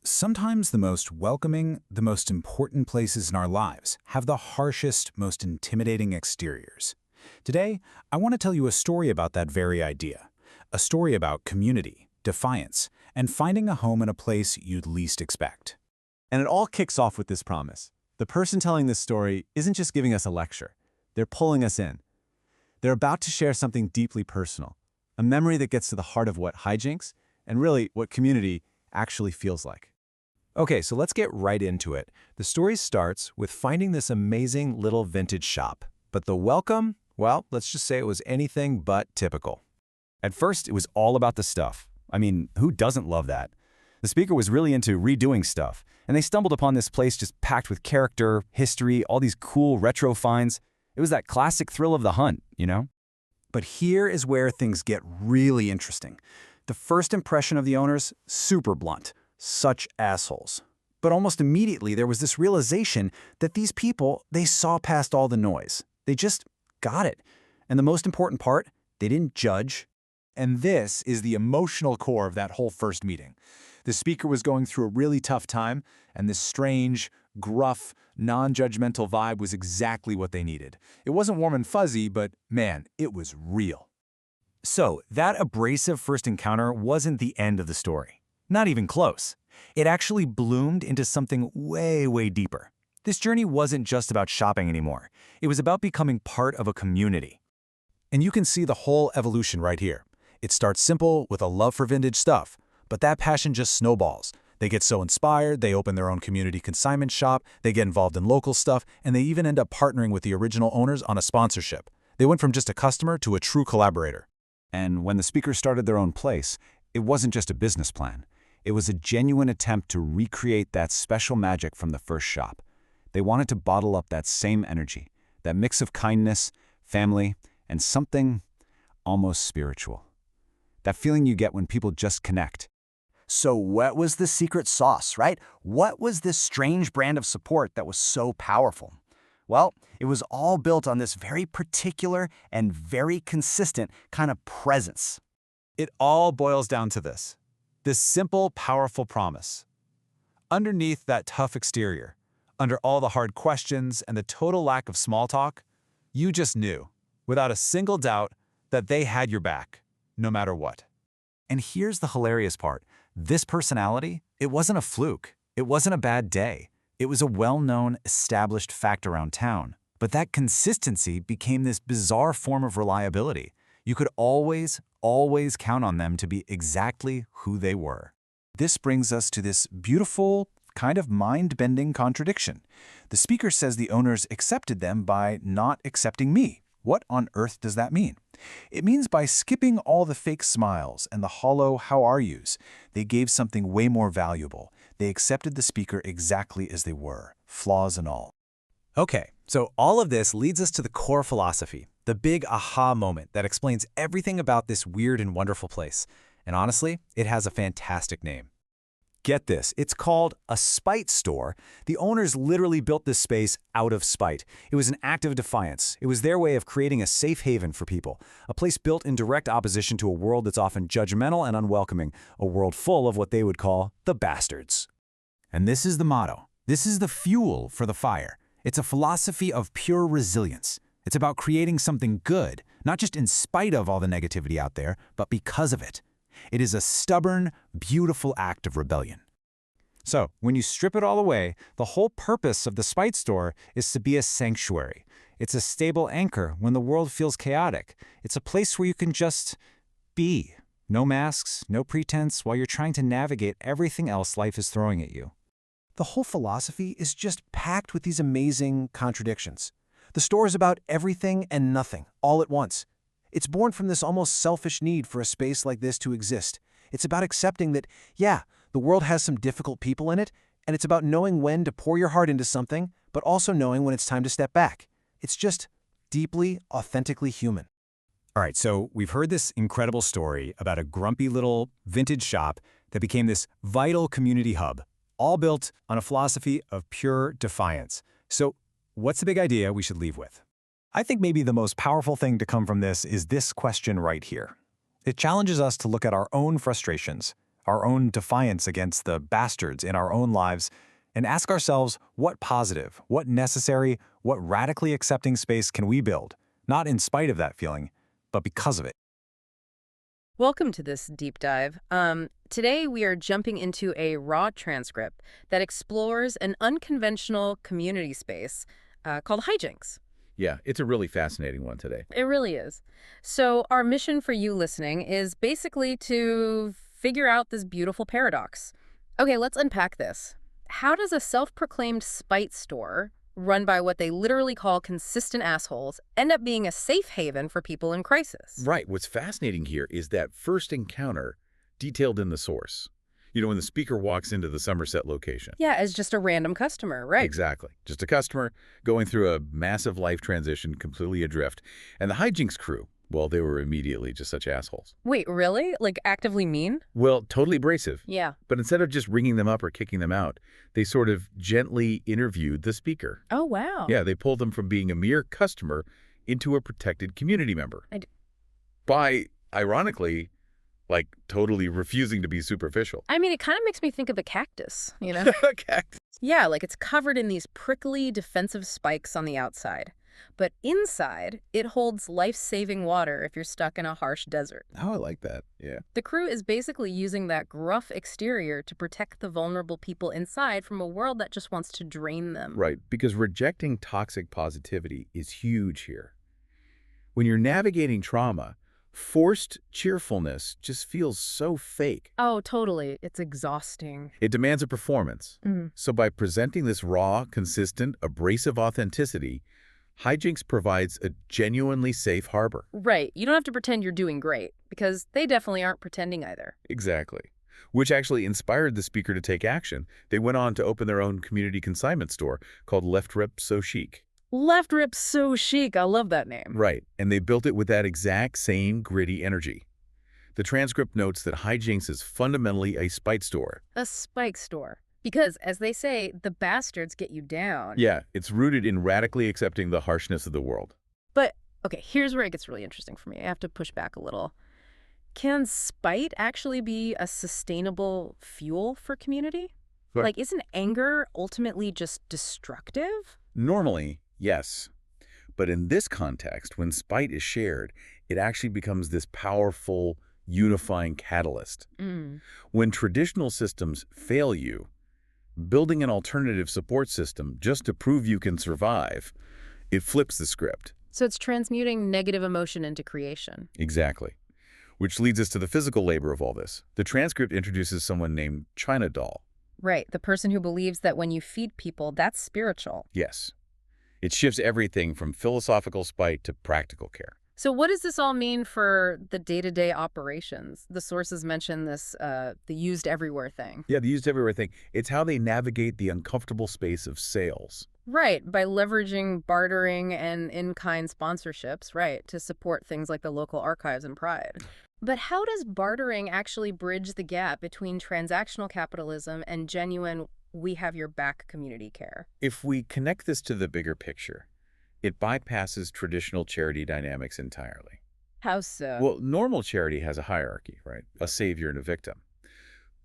Sometimes the most welcoming, the most important places in our lives have the harshest, most intimidating exteriors. Today, I want to tell you a story about that very idea. A story about community, defiance, and finding a home in a place you'd least expect. And it all kicks off with this promise. The person telling this story isn't just giving us a lecture. They're pulling us in. They're about to share something deeply personal, a memory that gets to the heart of what Highjinx, and really what community, actually feels like. Okay, so let's get right into it. The story starts with finding this amazing little vintage shop. But the welcome, well, let's just say it was anything but typical. At first, it was all about the stuff. I mean, who doesn't love that? The speaker was really into redoing stuff, and they stumbled upon this place just packed with character, history, all these cool retro finds. It was that classic thrill of the hunt, you know? But here is where things get really interesting. The first impression of the owners, super blunt. Such assholes. But almost immediately there was this realization that these people, they saw past all the noise. They just got it. And the most important part, they didn't judge. And this is the emotional core of that whole first meeting. The speaker was going through a really tough time, and this strange, gruff, non-judgmental vibe was exactly what they needed. It wasn't warm and fuzzy, but man, it was real. So, that abrasive first encounter wasn't the end of the story. Not even close. It actually bloomed into something way, way deeper. This journey wasn't just about shopping anymore. It was about becoming part of a community. And you can see the whole evolution right here. It starts simple with a love for vintage stuff, but that passion just snowballs. They get so inspired, they open their own community consignment shop, they get involved in local stuff, and they even end up partnering with the original owners on a sponsorship. They went from just a customer to a true collaborator. And when the speakers started their own place, it wasn't just a business plan. It was a genuine attempt to recreate that special magic from the first shop. They wanted to bottle up that same energy, that mix of kindness, family, and something almost spiritual. That feeling you get when people just connect. So what was the secret sauce, right? What was this strange brand of support that was so powerful? Well, it was all built on this very particular and very consistent kind of presence. It all boils down to this simple, powerful promise. Underneath that tough exterior, under all the hard questions and the total lack of small talk, you just knew, without a single doubt, that they had your back, no matter what. And here's the hilarious part. This personality, it wasn't a fluke. It wasn't a bad day. It was a well-known, established fact around town. But that consistency became this bizarre form of reliability. You could always count on them to be exactly who they were. This brings us to this beautiful, kind of mind-bending contradiction. The speaker says the owners accepted them by not accepting me. What on earth does that mean? It means by skipping all the fake smiles and the hollow how are yous, they gave something way more valuable. They accepted the speaker exactly as they were, flaws and all. Okay, so all of this leads us to the core philosophy, the big aha moment that explains everything about this weird and wonderful place. And honestly, it has a fantastic name. Get this, it's called a spite store. The owners literally built this space out of spite. It was an act of defiance. It was their way of creating a safe haven for people, a place built in direct opposition to a world that's often judgmental and unwelcoming, a world full of what they would call the bastards. And this is the motto. This is the fuel for the fire. It's a philosophy of pure resilience. It's about creating something good, not just in spite of all the negativity out there, but because of it. It is a stubborn, beautiful act of rebellion. So, when you strip it all away, the whole purpose of the Spite Store is to be a sanctuary. It's a stable anchor when the world feels chaotic. It's a place where you can just be. No masks, no pretense, while you're trying to navigate everything else life is throwing at you. The whole philosophy is just packed with these amazing contradictions. The store is about everything and nothing, all at once. It's born from this almost selfish need for a space like this to exist. It's about accepting that, yeah, the world has some difficult people in it, and it's about knowing when to pour your heart into something, but also knowing when it's time to step back. It's just deeply, authentically human. All right, so we've heard this incredible story about a grumpy little vintage shop that became this vital community hub, all built on a philosophy of pure defiance. So what's the big idea we should leave with? I think maybe the most powerful thing to come from this is this question right here. It challenges us to look at our own frustrations, our own defiance against the bastards in our own lives, and ask ourselves what positive, what necessary, what radically accepting space can we build, not in spite of that feeling, but because of it. Welcome to this deep dive. Today we are jumping into a raw transcript that explores an unconventional community space called Highjinx. Yeah, it's a really fascinating one today. It really is. So our mission for you listening is basically to figure out this beautiful paradox. Okay, let's unpack this. How does a self-proclaimed spite store, run by what they literally call consistent assholes, end up being a safe haven for people in crisis? Right. What's fascinating here is that first encounter detailed in the source. You know, when the speaker walks into the Somerset location. Yeah, as just a random customer, right? Exactly. Just a customer going through a massive life transition, completely adrift. And the Highjinx crew, well, they were immediately just such assholes. Wait, really? Like actively mean? Well, totally abrasive. Yeah. But instead of just ringing them up or kicking them out, they sort of gently interviewed the speaker. Oh, wow. Yeah, they pulled them from being a mere customer into a protected community member. By, ironically, like totally refusing to be superficial. I mean, it kind of makes me think of a cactus, you know? Cactus. Yeah, like it's covered in these prickly defensive spikes on the outside. But inside, it holds life-saving water if you're stuck in a harsh desert. Oh, I like that. Yeah. The crew is basically using that gruff exterior to protect the vulnerable people inside from a world that just wants to drain them. Right, because rejecting toxic positivity is huge here. When you're navigating trauma, forced cheerfulness just feels so fake. Oh, totally. It's exhausting. It demands a performance. So by presenting this raw, consistent, abrasive authenticity, Highjinx provides a genuinely safe harbor. Right. You don't have to pretend you're doing great, because they definitely aren't pretending either. Exactly. Which actually inspired the speaker to take action. They went on to open their own community consignment store called Left Rip So Chic. Left Rip So Chic. I love that name. Right, and they built it with that exact same gritty energy. The transcript notes that Highjinx is fundamentally a spite store. A spike store. Because, as they say, the bastards get you down. Yeah, it's rooted in radically accepting the harshness of the world. But, okay, here's where it gets really interesting for me. I have to push back a little. Can spite actually be a sustainable fuel for community? Sure. Like, isn't anger ultimately just destructive? Normally, yes. But in this context, when spite is shared, it actually becomes this powerful, unifying catalyst. When traditional systems fail you, building an alternative support system just to prove you can survive, it flips the script. So it's transmuting negative emotion into creation. Exactly. Which leads us to the physical labor of all this. The transcript introduces someone named China Doll. Right, the person who believes that when you feed people, that's spiritual. Yes. It shifts everything from philosophical spite to practical care. So what does this all mean for the day-to-day operations? The sources mention this, the used everywhere thing. Yeah, the used everywhere thing. It's how they navigate the uncomfortable space of sales. Right, by leveraging bartering and in-kind sponsorships, right, to support things like the local archives and pride. But how does bartering actually bridge the gap between transactional capitalism and genuine we-have-your-back community care? If we connect this to the bigger picture, it bypasses traditional charity dynamics entirely. How so? Well, normal charity has a hierarchy, right? A savior and a victim.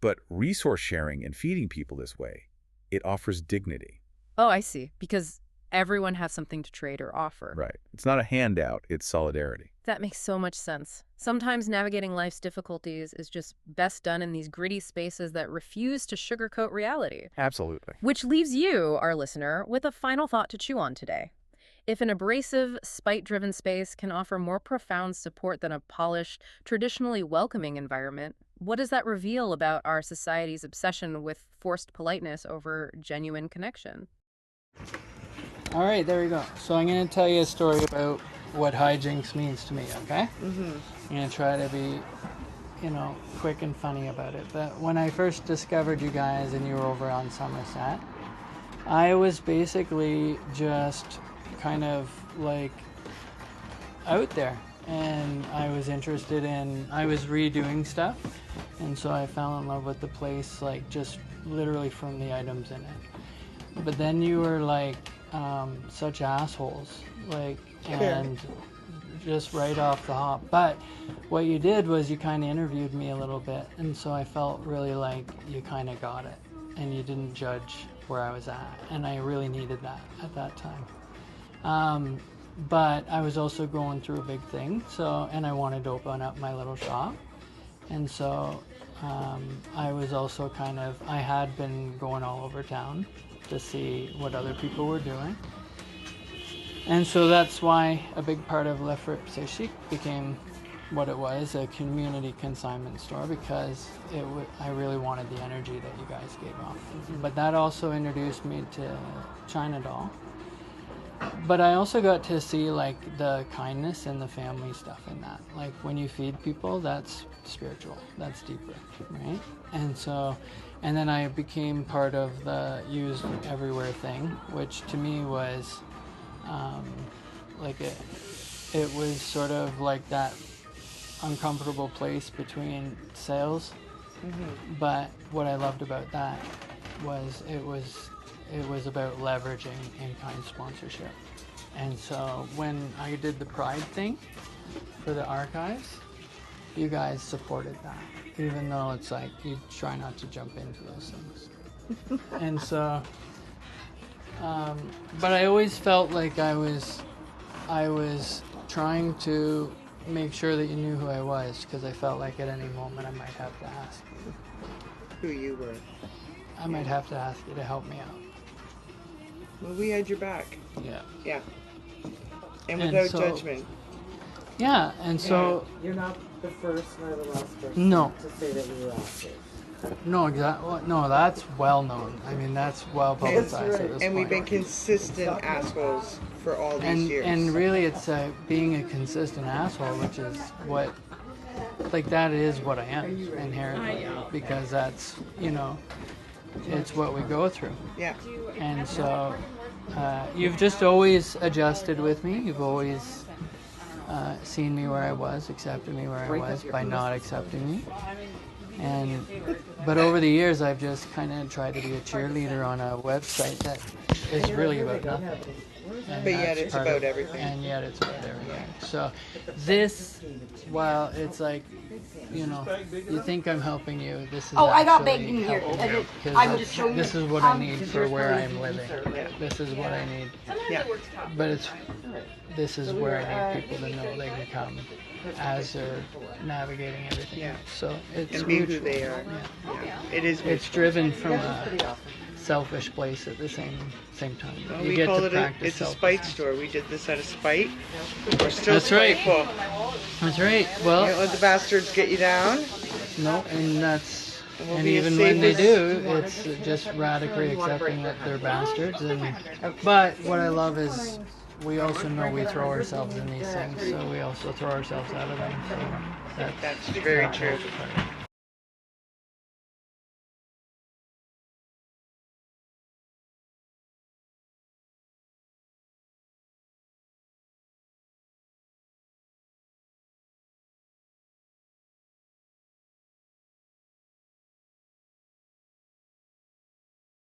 But resource sharing and feeding people this way, it offers dignity. Oh, I see. Because everyone has something to trade or offer. Right. It's not a handout, it's solidarity. That makes so much sense. Sometimes navigating life's difficulties is just best done in these gritty spaces that refuse to sugarcoat reality. Absolutely. Which leaves you, our listener, with a final thought to chew on today. If an abrasive, spite-driven space can offer more profound support than a polished, traditionally welcoming environment, what does that reveal about our society's obsession with forced politeness over genuine connection? All right, there we go. So I'm going to tell you a story about what Highjinx means to me, okay? I'm going to try to be, quick and funny about it. But when I first discovered you guys and you were over on Somerset, I was basically just kind of like out there, and I was redoing stuff, and so I fell in love with the place, like just literally from the items in it. But then you were like such assholes, like, and just right off the hop. But what you did was you kind of interviewed me a little bit, and so I felt really like you kind of got it, and you didn't judge where I was at, and I really needed that at that time. But I was also going through a big thing, and I wanted to open up my little shop, and so I was also I had been going all over town to see what other people were doing. And so that's why a big part of Le Fripe C'est Chic became what it was, a community consignment store, because I really wanted the energy that you guys gave off. But that also introduced me to China Doll. But I also got to see like the kindness and the family stuff in that. Like when you feed people, that's spiritual, that's deeper, right? And then I became part of the used everywhere thing, which to me was it was sort of like that uncomfortable place between sales. But what I loved about that was it was about leveraging in-kind sponsorship. And so when I did the Pride thing for the archives, you guys supported that, even though it's like you try not to jump into those things. And so, but I always felt like I was trying to make sure that you knew who I was, because I felt like at any moment I might have to ask you who you were. I might have to ask you to help me out. Well, we had your back. Yeah. Yeah. And without judgment. Yeah, and so... You're not the first nor the last person No. to say that we were assholes. No, exactly. No, that's well known. I mean, that's well publicized at this point. And we've been consistent assholes for all these years. And really, it's being a consistent asshole, which is what... Like, that is what I am inherently. Because that's, it's what we go through. Yeah. And so, you've just always adjusted with me. You've always seen me where I was, accepted me where I was by not accepting me. But over the years, I've just kind of tried to be a cheerleader on a website that is really about nothing. But yet it's about everything. And yet it's about everything. So this, while it's like, you think I'm helping you, this is I got baked actually in here. helping you, 'cause I'm just showing this you. is what I need for where I'm living. Yeah. This is what I need. Yeah. But this is where I need people to know they can come as they're navigating everything. Yeah. So it's And be mutual. who they are. Yeah. It is It's driven from a selfish place at the same time. Well, You we get call to it practice it's a self- spite store. We did this out of spite. We're still That's right. spiteful. That's right. You Well, don't let the bastards get you down. no, and that's We'll and be as even safe when they as- do, it's just radically accepting that they're bastards. But what I love is we also know we throw ourselves in these things, so we also throw ourselves out of them. So That's very true. part.